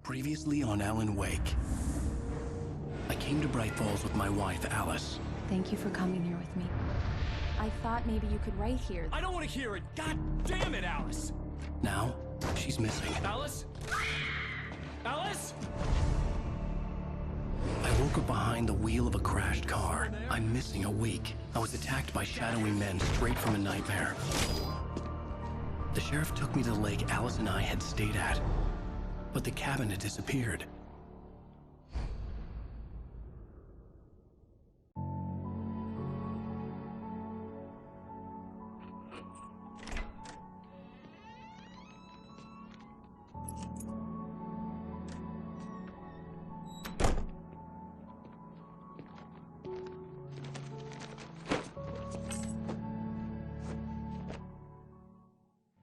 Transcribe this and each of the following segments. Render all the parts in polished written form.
Previously on Alan Wake. I came to Bright Falls with my wife, Alice. Thank you for coming here with me. I thought maybe you could write here. I don't want to hear it! God damn it, Alice! Now, she's missing. Alice? Alice? I woke up behind the wheel of a crashed car. I'm missing a week. I was attacked by shadowy men straight from a nightmare. The sheriff took me to the lake Alice and I had stayed at. But the cabin had disappeared.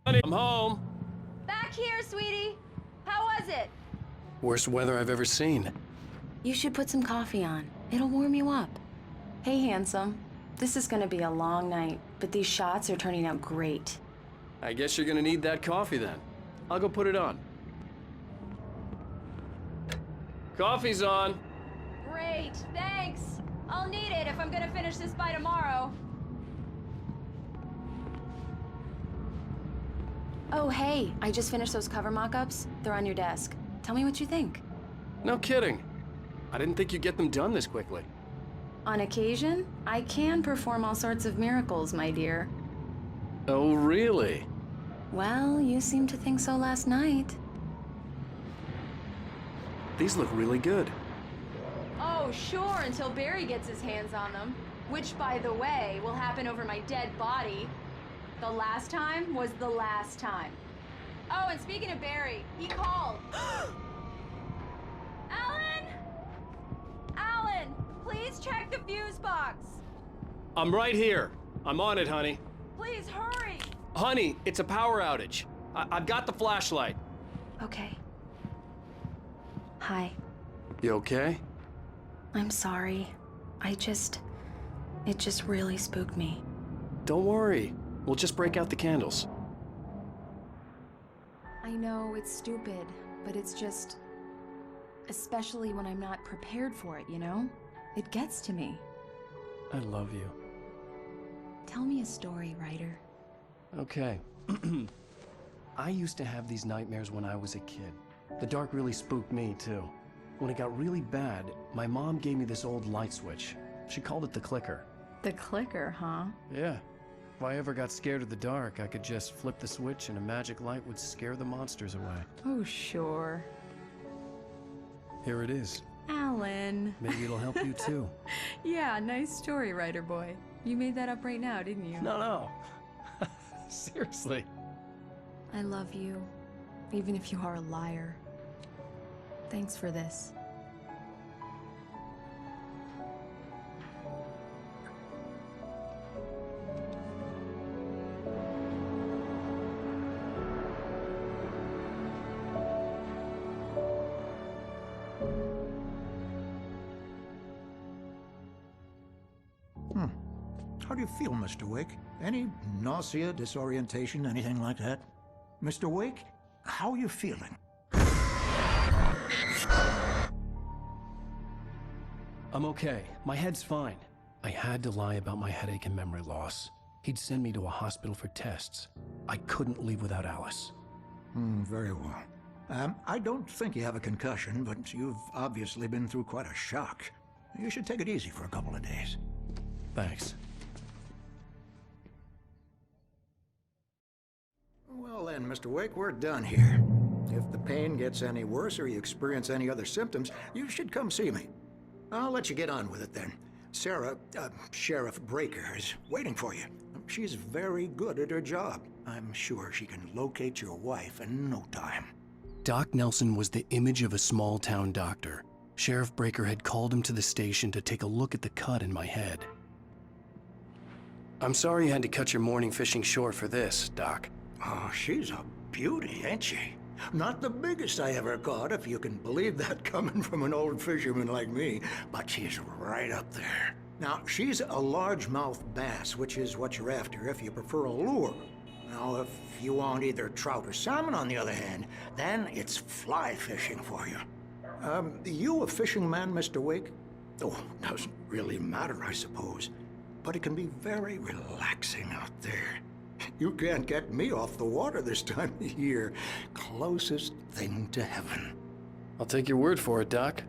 Honey, I'm home. Back here, sweetie. How was it? Worst weather I've ever seen. You should put some coffee on. It'll warm you up. Hey, handsome. This is gonna be a long night, but these shots are turning out great. I guess you're gonna need that coffee then. I'll go put it on. Coffee's on. Great, thanks. I'll need it if I'm gonna finish this by tomorrow. Oh, hey, I just finished those cover mock-ups. They're on your desk. Tell me what you think. No kidding. I didn't think you'd get them done this quickly. On occasion, I can perform all sorts of miracles, my dear. Oh, really? Well, you seemed to think so last night. These look really good. Oh, sure, until Barry gets his hands on them. Which, by the way, will happen over my dead body. The last time was the last time. Oh, and speaking of Barry, he called. Alan! Alan, please check the fuse box. I'm right here. I'm on it, honey. Please hurry. Honey, it's a power outage. I've got the flashlight. Okay. Hi. You okay? I'm sorry. It just really spooked me. Don't worry. We'll just break out the candles. I know it's stupid, but it's just... especially when I'm not prepared for it, you know? It gets to me. I love you. Tell me a story, writer. Okay. I used to have these nightmares when I was a kid. The dark really spooked me, too. When it got really bad, my mom gave me this old light switch. She called it the clicker. The clicker, huh? Yeah. If I ever got scared of the dark, I could just flip the switch and a magic light would scare the monsters away. Oh, sure. Here it is. Alan. Maybe it'll help you, too. Yeah, nice story, writer boy. You made that up right now, didn't you? No. Seriously. I love you, even if you are a liar. Thanks for this. How do you feel, Mr. Wake? Any nausea, disorientation, anything like that? Mr. Wake, how are you feeling? I'm okay. My head's fine. I had to lie about my headache and memory loss. He'd send me to a hospital for tests. I couldn't leave without Alice. Very well. I don't think you have a concussion, but you've obviously been through quite a shock. You should take it easy for a couple of days. Thanks. Well then, Mr. Wake, we're done here. If the pain gets any worse or you experience any other symptoms, you should come see me. I'll let you get on with it then. Sarah, Sheriff Breaker, is waiting for you. She's very good at her job. I'm sure she can locate your wife in no time. Doc Nelson was the image of a small-town doctor. Sheriff Breaker had called him to the station to take a look at the cut in my head. I'm sorry you had to cut your morning fishing short for this, Doc. Oh, she's a beauty, ain't she? Not the biggest I ever caught, if you can believe that coming from an old fisherman like me, but she's right up there. Now, she's a largemouth bass, which is what you're after if you prefer a lure. Now, if you want either trout or salmon, on the other hand, then it's fly fishing for you. You a fishing man, Mr. Wake? Oh, doesn't really matter, I suppose. But it can be very relaxing out there. You can't get me off the water this time of year. Closest thing to heaven. I'll take your word for it, Doc.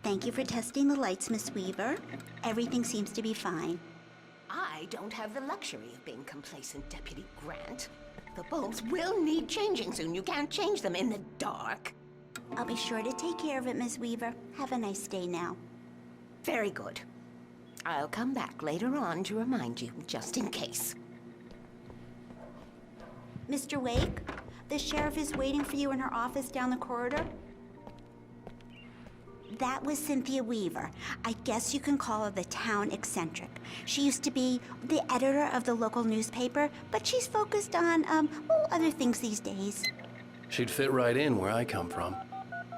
Thank you for testing the lights, Miss Weaver. Everything seems to be fine. I don't have the luxury of being complacent, Deputy Grant. The bulbs will need changing soon. You can't change them in the dark. I'll be sure to take care of it, Miss Weaver. Have a nice day now. Very good. I'll come back later on to remind you, just in case. Mr. Wake, the sheriff is waiting for you in her office down the corridor. That was Cynthia Weaver. I guess you can call her the town eccentric. She used to be the editor of the local newspaper, but she's focused on, other things these days. She'd fit right in where I come from.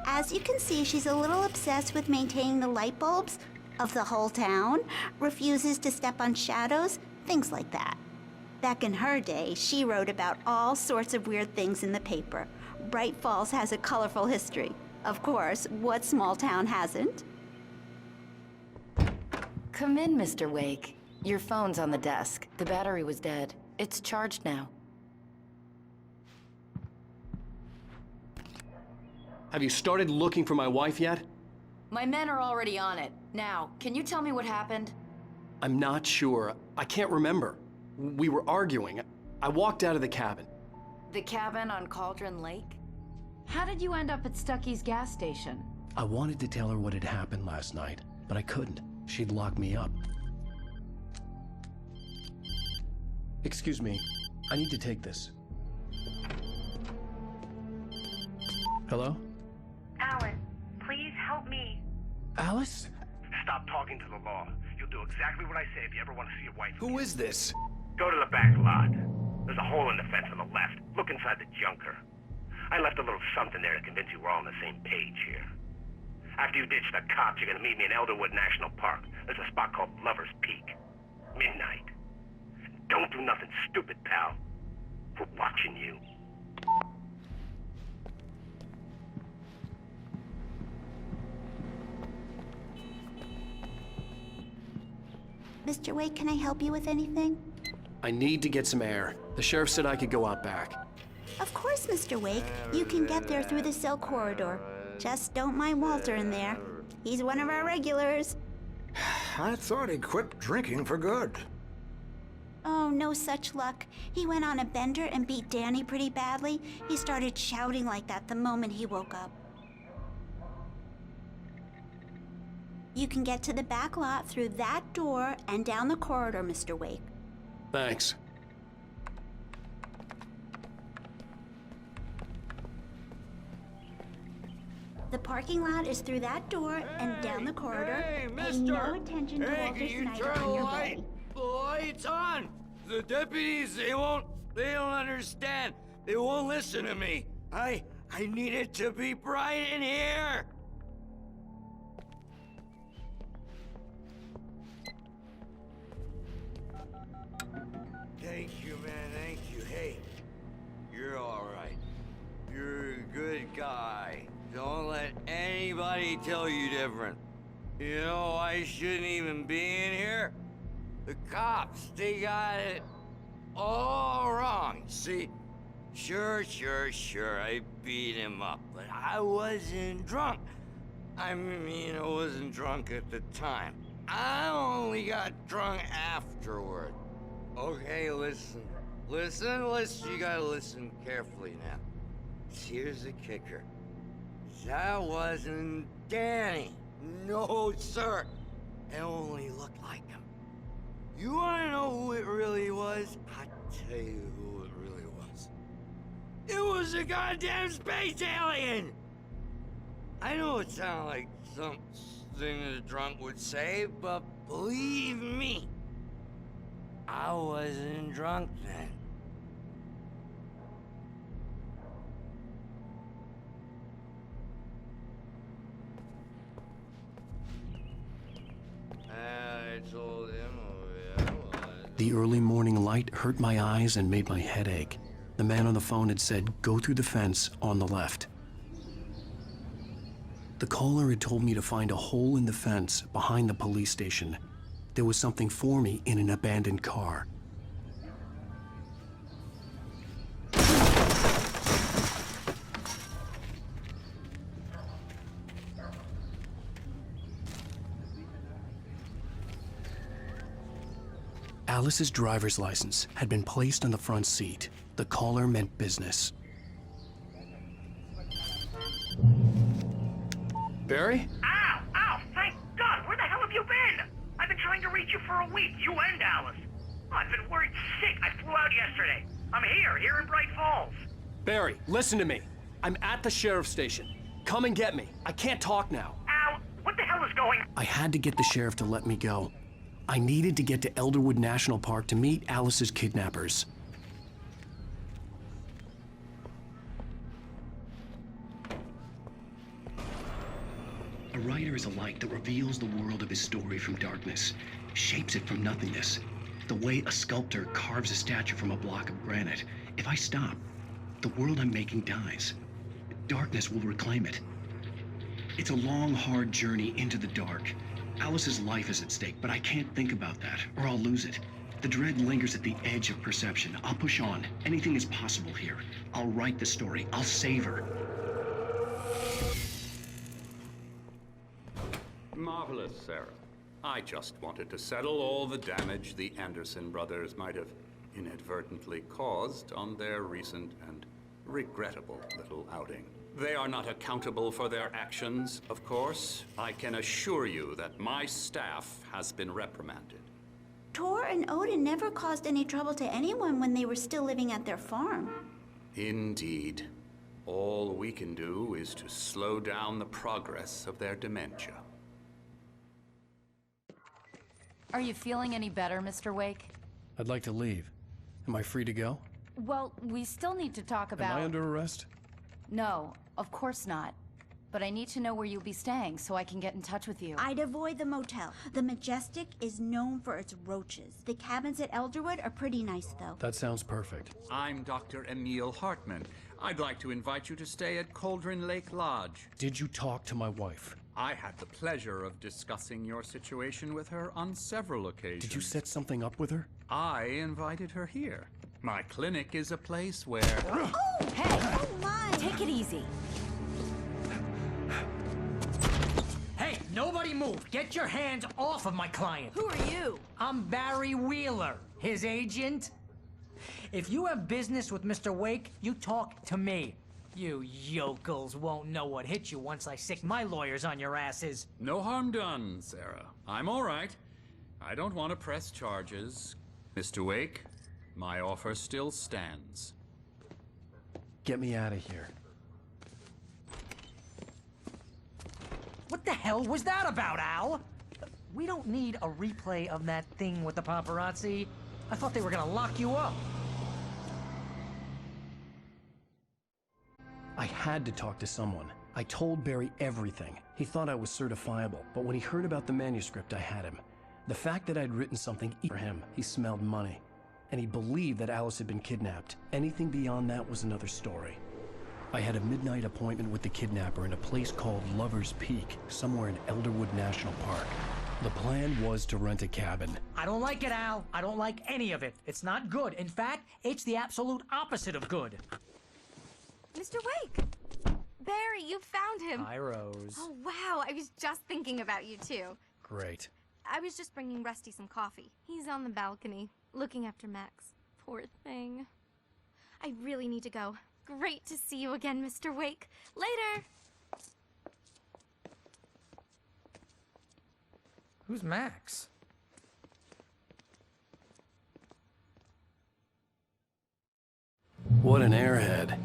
As you can see, she's a little obsessed with maintaining the light bulbs of the whole town, refuses to step on shadows, things like that. Back in her day, she wrote about all sorts of weird things in the paper. Bright Falls has a colorful history. Of course, what small town hasn't? Come in, Mr. Wake. Your phone's on the desk. The battery was dead. It's charged now. Have you started looking for my wife yet? My men are already on it. Now, can you tell me what happened? I'm not sure. I can't remember. We were arguing. I walked out of the cabin. The cabin on Cauldron Lake? How did you end up at Stucky's gas station? I wanted to tell her what had happened last night, but I couldn't. She'd lock me up. Excuse me. I need to take this. Hello? Alan, please help me. Alice? Stop talking to the law. You'll do exactly what I say if you ever want to see your wife. Who is this? Go to the back lot. There's a hole in the fence on the left. Look inside the junker. I left a little something there to convince you we're all on the same page here. After you ditch the cops, you're gonna meet me in Elderwood National Park. There's a spot called Lover's Peak. Midnight. Don't do nothing stupid, pal. We're watching you. Mr. Wake, can I help you with anything? I need to get some air. The sheriff said I could go out back. Of course, Mr. Wake. You can get there through the cell corridor. Just don't mind Walter in there. He's one of our regulars. I thought he quit drinking for good. Oh, no such luck. He went on a bender and beat Danny pretty badly. He started shouting like that the moment he woke up. You can get to the back lot through that door and down the corridor, Mr. Wake. Thanks. The parking lot is through that door and down the corridor. Hey, Pay mister! no attention to Walter Can you Snyder turn on the your light? way. The light's on! The deputies, they don't understand. They won't listen to me. I need it to be bright in here! Thank you, man, thank you. Hey, you're all right. You're a good guy. Don't let anybody tell you different. You know, I shouldn't even be in here. The cops, they got it all wrong. See, sure, I beat him up, but I wasn't drunk. I mean, I wasn't drunk at the time. I only got drunk afterward. Okay, listen. You gotta listen carefully now. Here's the kicker. That wasn't Danny. No, sir. It only looked like him. You wanna know who it really was? I'll tell you who it really was. It was a goddamn space alien! I know it sounds like something a drunk would say, but believe me, I wasn't drunk then. The early morning light hurt my eyes and made my head ache. The man on the phone had said, go through the fence on the left. The caller had told me to find a hole in the fence behind the police station. There was something for me in an abandoned car. Alice's driver's license had been placed on the front seat. The caller meant business. Barry? Ow! Ow! Thank God! Where the hell have you been? I've been trying to reach you for a week, you and Alice. I've been worried sick. I flew out yesterday. I'm here in Bright Falls. Barry, listen to me. I'm at the sheriff's station. Come and get me. I can't talk now. Al, what the hell is going on? I had to get the sheriff to let me go. I needed to get to Elderwood National Park to meet Alice's kidnappers. A writer is a light that reveals the world of his story from darkness, shapes it from nothingness. The way a sculptor carves a statue from a block of granite. If I stop, the world I'm making dies. Darkness will reclaim it. It's a long, hard journey into the dark. Alice's life is at stake, but I can't think about that, or I'll lose it. The dread lingers at the edge of perception. I'll push on. Anything is possible here. I'll write the story. I'll save her. Marvelous, Sarah. I just wanted to settle all the damage the Anderson brothers might have inadvertently caused on their recent and regrettable little outing. They are not accountable for their actions, of course. I can assure you that my staff has been reprimanded. Tor and Odin never caused any trouble to anyone when they were still living at their farm. Indeed. All we can do is to slow down the progress of their dementia. Are you feeling any better, Mr. Wake? I'd like to leave. Am I free to go? Well, we still need to talk about... Am I under arrest? No, of course not. But I need to know where you'll be staying so I can get in touch with you. I'd avoid the motel. The Majestic is known for its roaches. The cabins at Elderwood are pretty nice, though. That sounds perfect. I'm Dr. Emil Hartman. I'd like to invite you to stay at Cauldron Lake Lodge. Did you talk to my wife? I had the pleasure of discussing your situation with her on several occasions. Did you set something up with her? I invited her here. My clinic is a place where... Oh! Hey! Oh, my! Take it easy. Hey, nobody move! Get your hands off of my client! Who are you? I'm Barry Wheeler, his agent. If you have business with Mr. Wake, you talk to me. You yokels won't know what hit you once I sick my lawyers on your asses. No harm done, Sarah. I'm all right. I don't want to press charges. Mr. Wake, my offer still stands. Get me out of here. What the hell was that about, Al? We don't need a replay of that thing with the paparazzi. I thought they were gonna lock you up. I had to talk to someone. I told Barry everything. He thought I was certifiable, but when he heard about the manuscript, I had him. The fact that I'd written something for him, he smelled money. And he believed that Alice had been kidnapped. Anything beyond that was another story. I had a midnight appointment with the kidnapper in a place called Lover's Peak, somewhere in Elderwood National Park. The plan was to rent a cabin. I don't like it, Al. I don't like any of it. It's not good. In fact, it's the absolute opposite of good. Mr. Wake! Barry, you found him! Hi, Rose. Oh, wow, I was just thinking about you, too. Great. I was just bringing Rusty some coffee. He's on the balcony, looking after Max. Poor thing. I really need to go. Great to see you again, Mr. Wake. Later! Who's Max? What an airhead.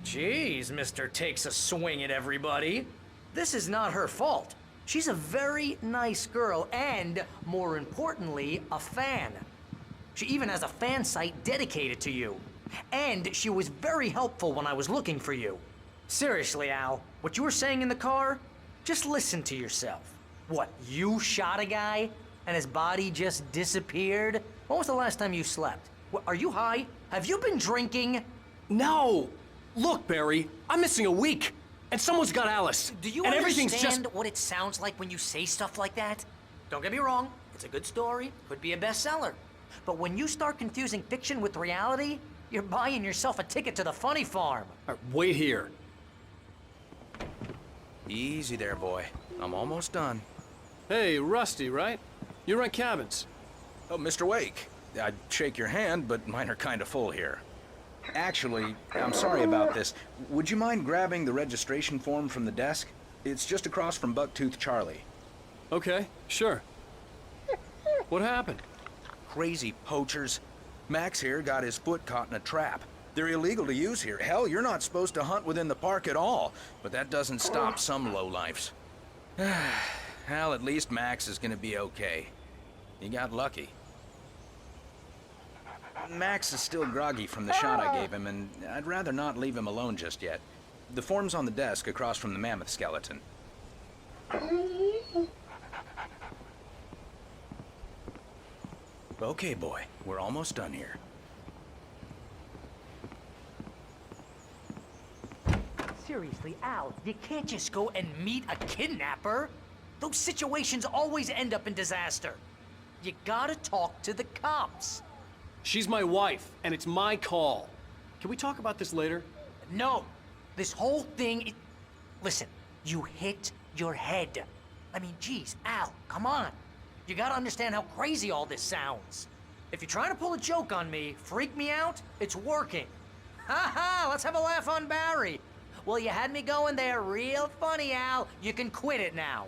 Jeez, Mr. Takes a swing at everybody. This is not her fault. She's a very nice girl and, more importantly, a fan. She even has a fan site dedicated to you. And she was very helpful when I was looking for you. Seriously, Al, what you were saying in the car, just listen to yourself. What, you shot a guy and his body just disappeared? When was the last time you slept? Are you high? Have you been drinking? No! Look, Barry, I'm missing a week. And someone's got Alice. Do you and understand everything's just... what it sounds like when you say stuff like that? Don't get me wrong, it's a good story, could be a bestseller. But when you start confusing fiction with reality, you're buying yourself a ticket to the funny farm. All right, wait here. Easy there, boy. I'm almost done. Hey, Rusty, right? You rent cabins. Oh, Mr. Wake. I'd shake your hand, but mine are kind of full here. Actually, I'm sorry about this. Would you mind grabbing the registration form from the desk? It's just across from Bucktooth Charlie. Okay, sure. What happened? Crazy poachers. Max here got his foot caught in a trap. They're illegal to use here. Hell, you're not supposed to hunt within the park at all. But that doesn't stop some lowlifes. Hell, at least Max is gonna be okay. He got lucky. Max is still groggy from the shot I gave him, and I'd rather not leave him alone just yet. The form's on the desk across from the mammoth skeleton. Okay, boy. We're almost done here. Seriously, Al, you can't just go and meet a kidnapper. Those situations always end up in disaster. You gotta talk to the cops. She's my wife, and it's my call. Can we talk about this later? No. This whole thing... Listen, you hit your head. I mean, geez, Al, come on. You gotta understand how crazy all this sounds. If you're trying to pull a joke on me, freak me out, it's working. Ha ha, let's have a laugh on Barry. Well, you had me going there real funny, Al. You can quit it now.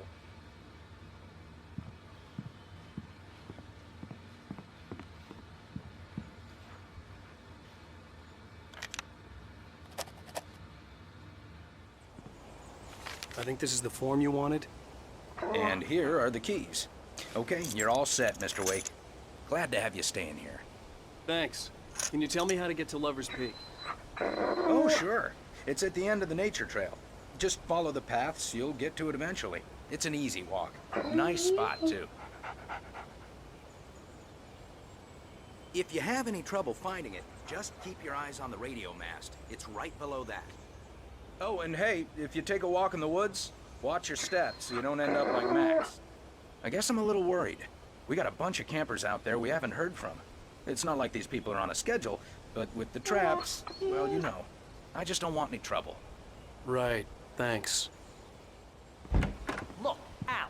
I think this is the form you wanted. And here are the keys. Okay, you're all set, Mr. Wake. Glad to have you staying here. Thanks. Can you tell me how to get to Lover's Peak? Oh, sure. It's at the end of the nature trail. Just follow the paths, you'll get to it eventually. It's an easy walk. Nice spot, too. If you have any trouble finding it, just keep your eyes on the radio mast. It's right below that. Oh, and hey, if you take a walk in the woods, watch your steps so you don't end up like Max. I guess I'm a little worried. We got a bunch of campers out there we haven't heard from. It's not like these people are on a schedule, but with the traps, well, you know. I just don't want any trouble. Right, thanks. Look, Al,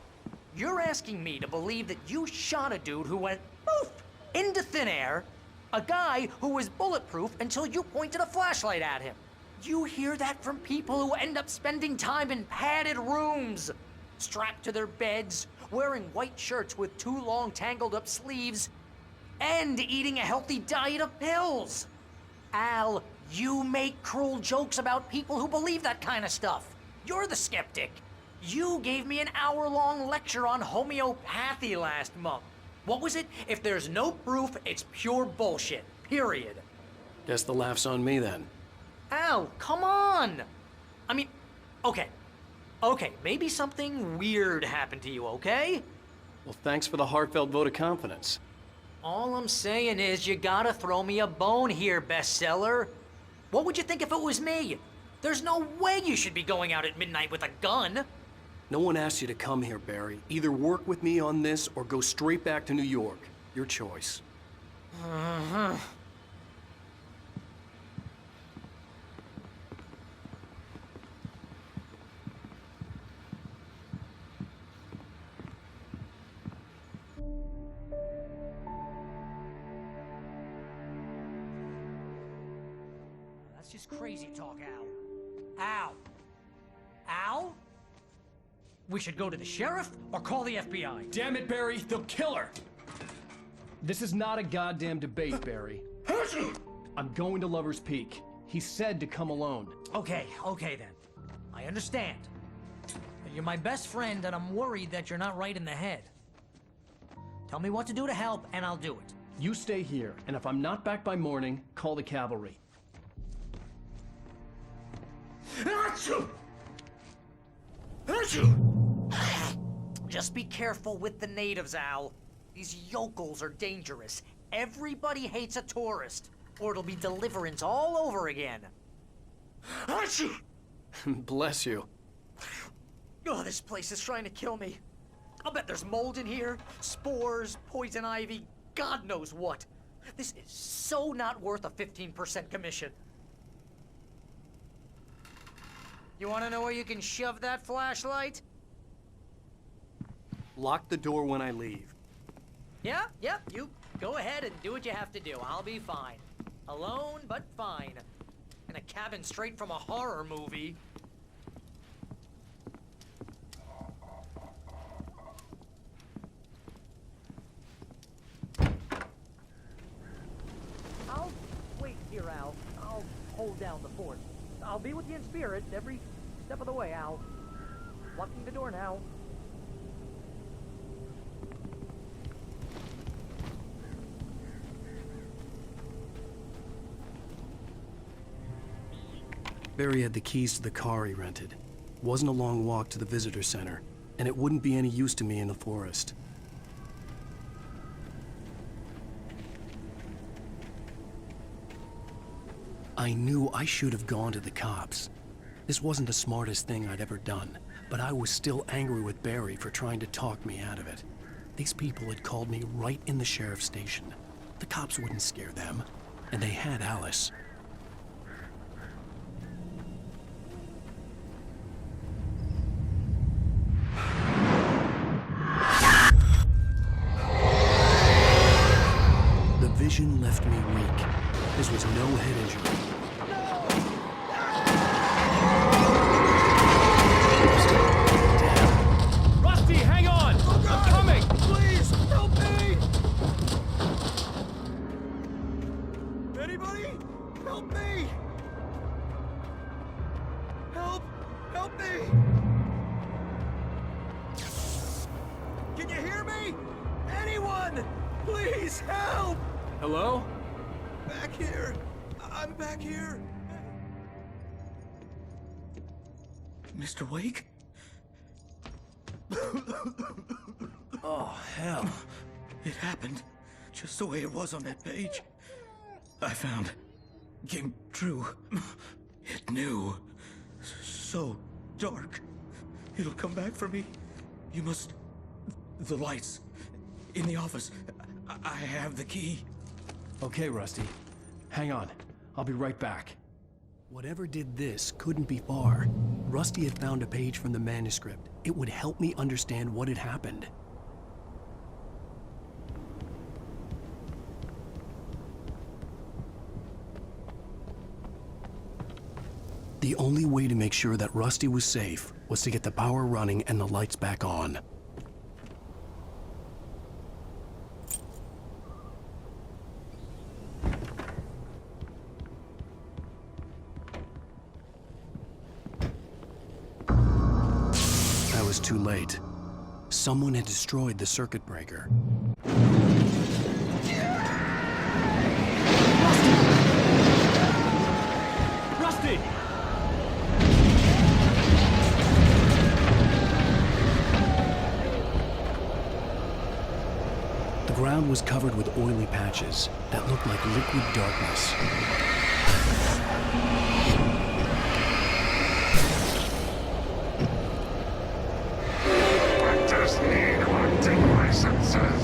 you're asking me to believe that you shot a dude who went poof into thin air, a guy who was bulletproof until you pointed a flashlight at him. You hear that from people who end up spending time in padded rooms, strapped to their beds, wearing white shirts with too long tangled up sleeves, and eating a healthy diet of pills. Al, you make cruel jokes about people who believe that kind of stuff. You're the skeptic. You gave me an hour-long lecture on homeopathy last month. What was it? If there's no proof, it's pure bullshit. Period. Guess the laugh's on me then. Al, come on! I mean, okay. Okay, maybe something weird happened to you, okay? Well, thanks for the heartfelt vote of confidence. All I'm saying is you gotta throw me a bone here, bestseller. What would you think if it was me? There's no way you should be going out at midnight with a gun. No one asked you to come here, Barry. Either work with me on this or go straight back to New York. Your choice. That's just crazy talk, Al. Al? Al? We should go to the sheriff or call the FBI. Damn it, Barry, they'll kill her! This is not a goddamn debate, Barry. I'm going to Lover's Peak. He said to come alone. Okay then. I understand. You're my best friend and I'm worried that you're not right in the head. Tell me what to do to help and I'll do it. You stay here, and if I'm not back by morning, call the cavalry. Just be careful with the natives, Al. These yokels are dangerous. Everybody hates a tourist, or it'll be deliverance all over again. Achoo! Bless you. Oh, this place is trying to kill me. I'll bet there's mold in here, spores, poison ivy, God knows what. This is so not worth a 15% commission. You want to know where you can shove that flashlight? Lock the door when I leave. Yeah, you go ahead and do what you have to do. I'll be fine. Alone, but fine. In a cabin straight from a horror movie. I'll wait here, Al. I'll hold down the fort. I'll be with you in spirit every step of the way, Al. Locking the door now. Barry had the keys to the car he rented. Wasn't a long walk to the visitor center, and it wouldn't be any use to me in the forest. I knew I should have gone to the cops. This wasn't the smartest thing I'd ever done, but I was still angry with Barry for trying to talk me out of it. These people had called me right in the sheriff's station. The cops wouldn't scare them, and they had Alice. The vision left me weak. This was no head injury. Rusty, hang on! I'm coming! Please, help me! Anybody? Help me! Help me! Can you hear me? Anyone! Please, help! Hello? Back here! I'm back here! Mr. Wake? Oh, hell. It happened just the way it was on that page. I found. Came true. It knew. So dark. It'll come back for me. You must... The lights. In the office. I have the key. Okay, Rusty. Hang on. I'll be right back. Whatever did this couldn't be far. Rusty had found a page from the manuscript. It would help me understand what had happened. The only way to make sure that Rusty was safe was to get the power running and the lights back on. I was too late. Someone had destroyed the circuit breaker. Rusty! The ground was covered with oily patches that looked like liquid darkness. I just need hunting licenses.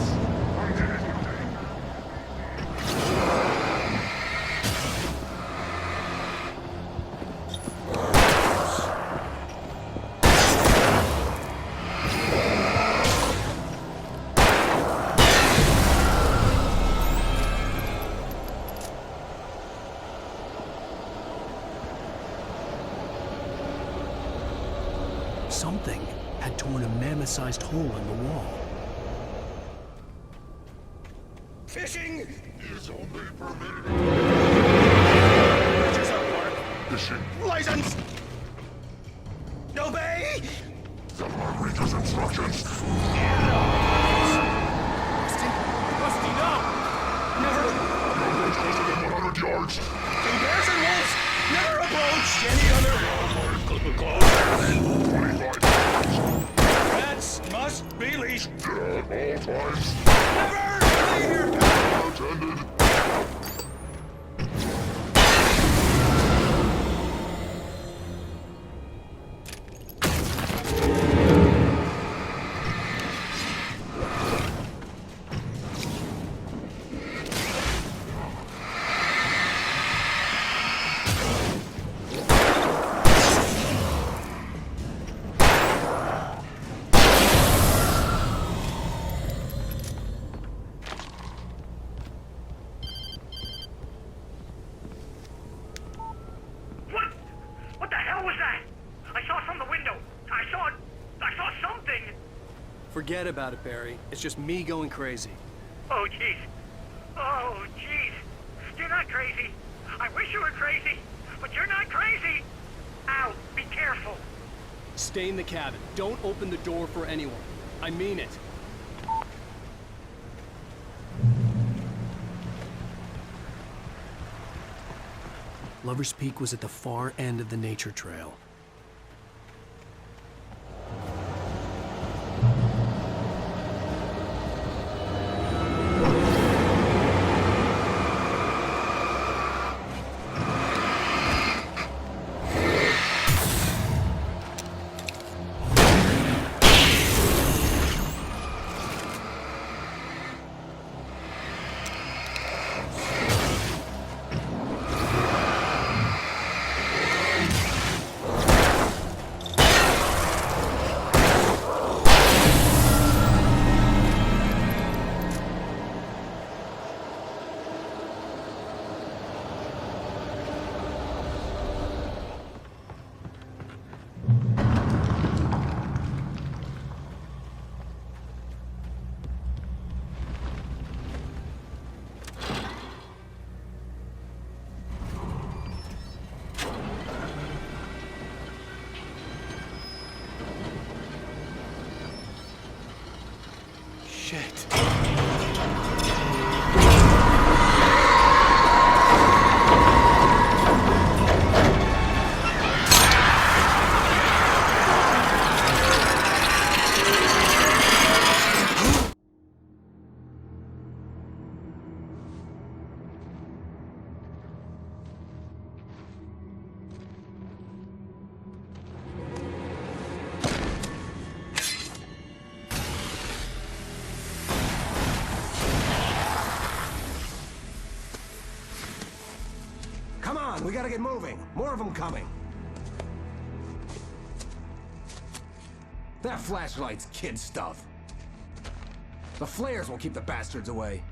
Something had torn a mammoth-sized hole in the wall. Fishing is only permitted. What's your mark? Fishing license. Obey. Someone read those instructions. Rusty, no! Never! No approach closer than 100 yards. To bears and wolves, never approach any other... 25 times. Rats must be leashed. At all times. Never leave your No intended. Forget about it, Barry. It's just me going crazy. Oh, jeez. Oh, jeez. You're not crazy. I wish you were crazy, but you're not crazy. Ow, be careful. Stay in the cabin. Don't open the door for anyone. I mean it. Lover's Peak was at the far end of the nature trail. Shit. We gotta get moving. More of them coming. That flashlight's kid stuff. The flares will keep the bastards away.